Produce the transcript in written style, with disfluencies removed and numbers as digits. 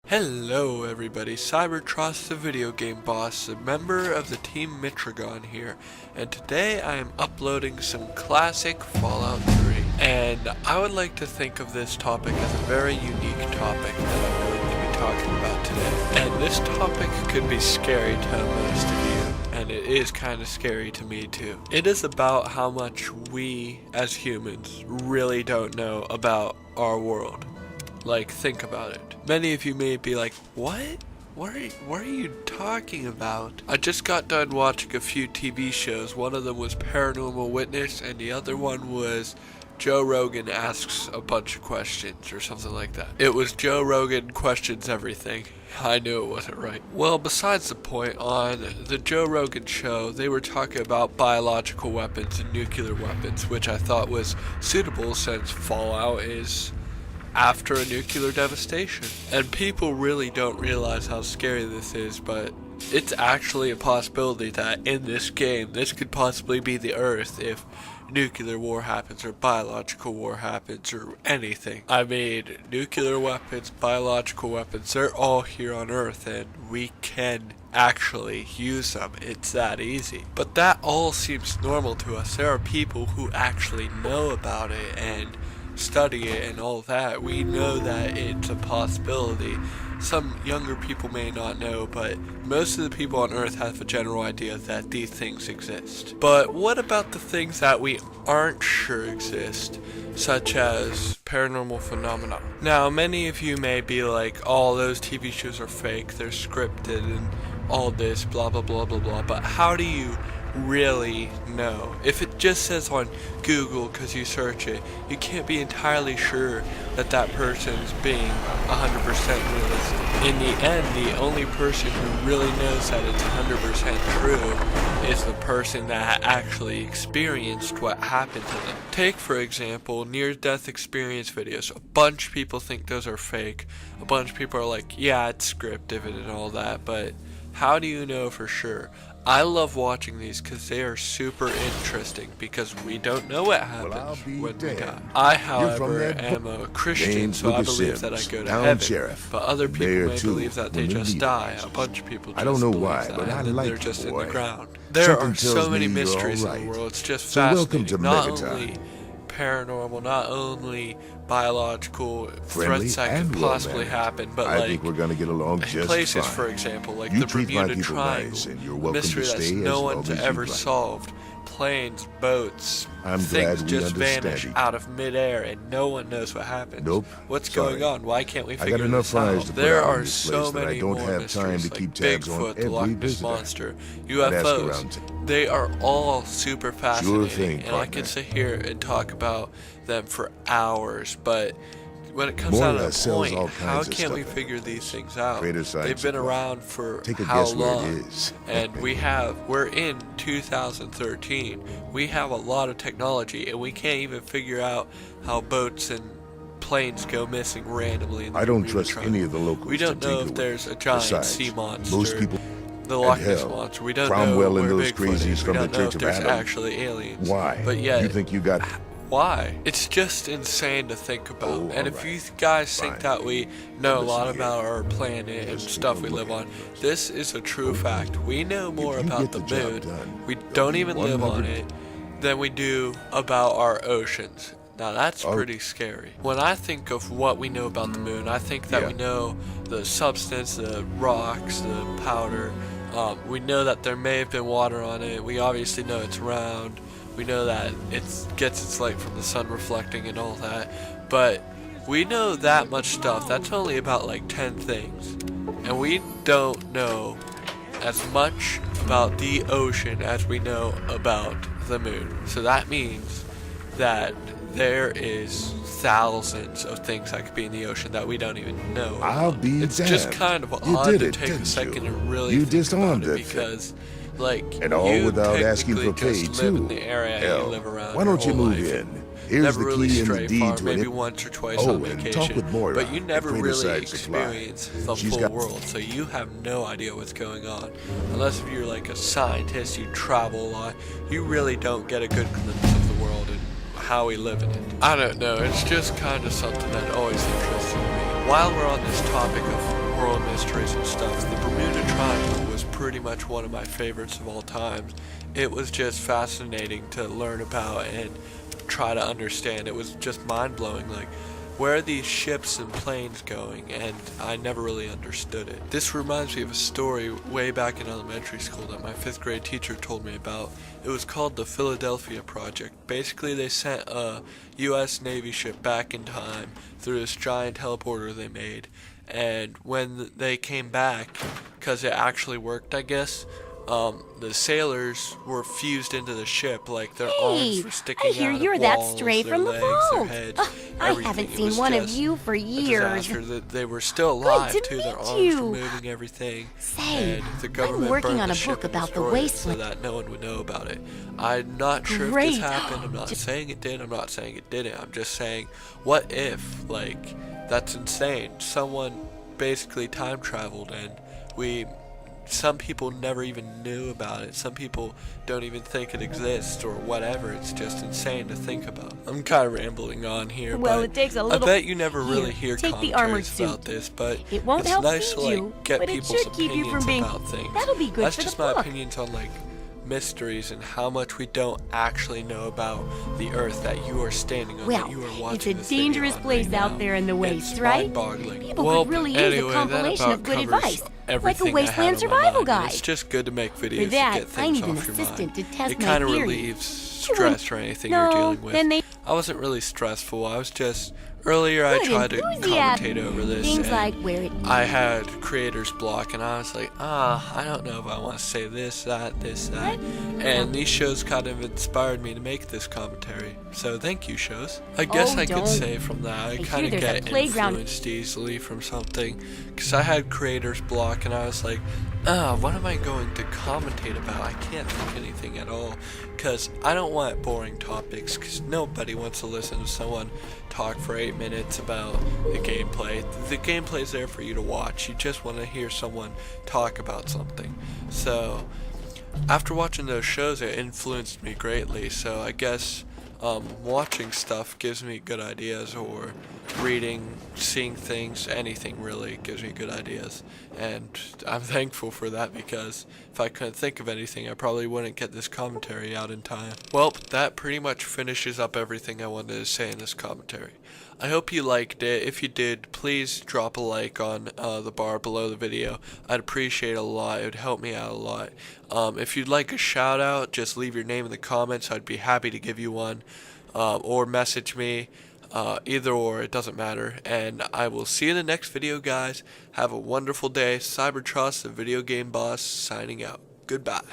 Hello everybody, Cybertraus the video game boss, a member of the team Mitragon here, and today I am uploading some classic Fallout 3. And I would like to think of this topic as a very unique topic that I'm going to be talking about today. And this topic could be scary to most of you, and it is kind of scary to me too. It is about how much we as humans really don't know about our world. Like, think about it. Many of you may be like, what? What are you talking about? I just got done watching a few TV shows. One of them was Paranormal Witness, and the other one was Joe Rogan Asks a Bunch of Questions, or something like that. It was Joe Rogan Questions Everything. I knew it wasn't right. Well, besides the point, on the Joe Rogan show, they were talking about biological weapons and nuclear weapons, which I thought was suitable since Fallout is after a nuclear devastation. And people really don't realize how scary this is, but it's actually a possibility that in this game, this could possibly be the Earth if nuclear war happens or biological war happens or anything. I mean, nuclear weapons, biological weapons, they're all here on Earth and we can actually use them. It's that easy. But that all seems normal to us. There are people who actually know about it and study it and all that. We know that it's a possibility. Some younger people may not know, but most of the people on Earth have a general idea that these things exist. But what about the things that we aren't sure exist, such as paranormal phenomena? Now, many of you may be like, oh, those TV shows are fake, they're scripted and all this, blah blah blah blah blah, but how do you really know? If it just says on Google because you search it, you can't be entirely sure that that person's being 100% realistic. In the end, the only person who really knows that it's 100% true is the person that actually experienced what happened to them. Take, for example, near-death experience videos. A bunch of people think those are fake. A bunch of people are like, yeah, it's scripted and all that, but how do you know for sure? I love watching these because they are super interesting because we don't know what happens when we die. I, however, am a Christian, so I believe that I go to heaven. But other people may believe that they just die. A bunch of people just believe that, and then they're just in the ground. There are so many mysteries in the world. It's just fascinating. Not only paranormal, not only biological threats that could possibly happen, but I think we're gonna get along just places, fine. for example, like You the treat my Bermuda people Triangle, nice, and you're a welcome mystery to that's stay no as one's long as ever you'd like. solved. Planes, boats, I'm things glad we just understand vanish each out of midair and no one knows what happens. Nope. What's Sorry. going on? Why can't we I figure got enough this fires out? to put There out in are this so place that I many don't more have time mysteries, to keep like tabs on Bigfoot, the every Loch Ness visitor. Monster, I'd ask UFOs. around. They are all super fascinating, thing, and I partner. could sit here and talk about them for hours, but when it comes More down or to less the sells point, all how kinds of can't we stuff. figure these things out? Greater science They've been supply. around for Take a how guess where it long? is. And we're in 2013. We have a lot of technology, and we can't even figure out how boats and planes go missing randomly in the I don't Bermuda trust Triangle. any of the locals We don't to know tinker if with. there's a giant Besides, sea monster. most people The Loch and Ness hell, Monster. We don't Cromwell know and where those Bigfoot is. crazies We from the don't know Church if of there's Adam. actually aliens. Why? But yet, You think you got... why? It's just insane to think about. Oh, and if alright. you guys think Fine. that we know a Listen lot here. about our planet and Just stuff keep we on live on, looking at this is a true fact. We know more you about get the the job moon. done, We you'll don't be even live on 100 it than we do about our oceans. Now that's Oh. pretty scary. When I think of what we know about the moon, I think that Yeah. we know the substance, the rocks, the powder. We know that there may have been water on it. We obviously know it's round. We know that it gets its light from the sun reflecting and all that. But we know that much stuff. That's only about like 10 things. And we don't know as much about the ocean as we know about the moon. So that means that there is thousands of things that could be in the ocean that we don't even know about. I'll be It's damned. just kind of You odd did to it, take a didn't second you? and really You think about disarmed it that thing. because, like, And all you without asking for technically pay, just live too. in the area Hell, you live around why don't your you whole move life. in? Here's Never the really key and the stray deed far, to maybe it. once or twice Oh, on and vacation. talk with Moira But you never at really Craterside Supply. experience the She's full got- world, so you have no idea what's going on. Unless if you're like a scientist, you travel a lot, you really don't get a good glimpse of the world and how we live in it. I don't know, it's just kind of something that always interested me. While we're on this topic of world mysteries and stuff, the Bermuda Triangle was pretty much one of my favorites of all time. It was just fascinating to learn about and try to understand. It was just mind-blowing, like, where are these ships and planes going? And I never really understood it. This reminds me of a story way back in elementary school that my 5th grade teacher told me about. It was called the Philadelphia Project. Basically, they sent a U.S. Navy ship back in time through this giant teleporter they made. And when they came back, because it actually worked, I guess, the sailors were fused into the ship, like their arms were sticking I hear out you're of that walls, stray their from the legs, their vault. heads, I everything. haven't It seen was one of just you for a years. disaster. They were still Good alive to too. Their meet arms you. were moving everything. Say, And the I'm government working burned on the a ship book and about the destroyed it wasteland. so that no one would know about it. I'm not sure if Great. this happened. I'm not saying it did. I'm not saying it didn't. I'm just saying, what if? Like, that's insane. Someone basically time traveled and some people never even knew about it. Some people don't even think it exists or whatever. It's just insane to think about. I'm kind of rambling on here, Well, but it takes a little. I bet you never Here, really hear take the armored commentaries suit. about this, but It won't it's help nice feed to you, like get but it people's should keep you opinions from being. about things. That'll be good That's for just the my book. opinions on like mysteries and how much we don't actually know about the Earth that you are standing on, Well, that you are it's watching a this video dangerous on place right out now. there in the It's waste, right? mind-boggling. People Well, could really anyway, use a compilation that of good about advice, covers like a everything I had wasteland on my survival mind. guide. It's just good to make videos For that, to get I things need an off your assistant mind. to test It my kind of theory. relieves stress or anything No, you're dealing with. then they- I wasn't really stressful. I was just earlier I Good tried to enthusiasm. commentate over this. Things and like where it. I had creator's block, and I was like, I don't know if I want to say this, that. And these shows kind of inspired me to make this commentary. So thank you, shows. I guess I don't. could say from that, I I kind of hear there's a get playground. influenced easily from something. Because I had creator's block, and I was like, what am I going to commentate about? I can't think anything at all. Because I don't want boring topics, because nobody wants to listen to someone talk for 8 minutes about the gameplay. The gameplay's there for you to watch. You just want to hear someone talk about something. So, after watching those shows, it influenced me greatly. So I guess watching stuff gives me good ideas, or reading, seeing things, anything really gives me good ideas. And I'm thankful for that, because if I couldn't think of anything, I probably wouldn't get this commentary out in time. Well, that pretty much finishes up everything I wanted to say in this commentary. I hope you liked it. If you did, please drop a like on the bar below the video. I'd appreciate it a lot. It would help me out a lot. If you'd like a shout out, just leave your name in the comments. I'd be happy to give you one. Or message me. Either or, it doesn't matter. And I will see you in the next video, guys. Have a wonderful day. Cybertraus, the video game boss, signing out. Goodbye.